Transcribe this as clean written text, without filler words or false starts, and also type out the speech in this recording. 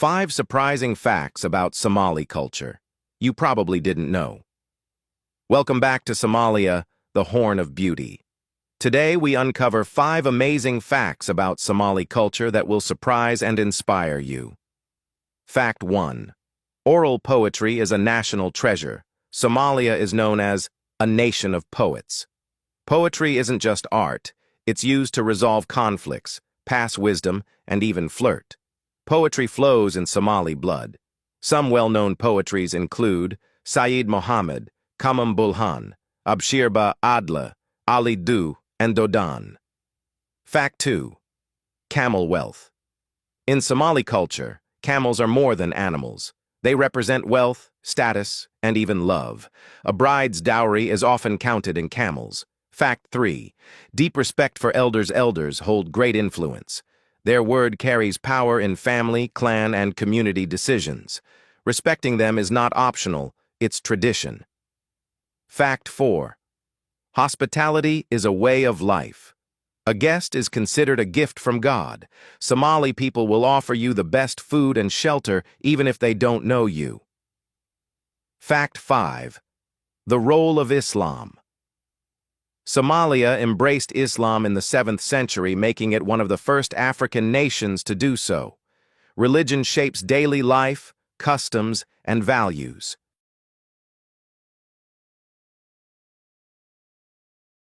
5 surprising facts about Somali culture you probably didn't know. Welcome back to Somalia, the Horn of Beauty. Today we uncover 5 amazing facts about Somali culture that will surprise and inspire you. Fact 1. Oral poetry is a national treasure. Somalia is known as a nation of poets. Poetry isn't just art, it's used to resolve conflicts, pass wisdom, and even flirt. Poetry flows in Somali blood. Some well-known poetries include Sayyid Mohammed, Kamam Bulhan, Abshirba Adla, Ali Du, and Dodan. Fact 2. Camel wealth. In Somali culture, camels are more than animals. They represent wealth, status, and even love. A bride's dowry is often counted in camels. Fact 3. Deep respect for elders hold great influence. Their word carries power in family, clan, and community decisions. Respecting them is not optional, it's tradition. Fact 4. Hospitality is a way of life. A guest is considered a gift from God. Somali people will offer you the best food and shelter even if they don't know you. Fact 5. The role of Islam. Somalia embraced Islam in the 7th century, making it one of the first African nations to do so. Religion shapes daily life, customs, and values.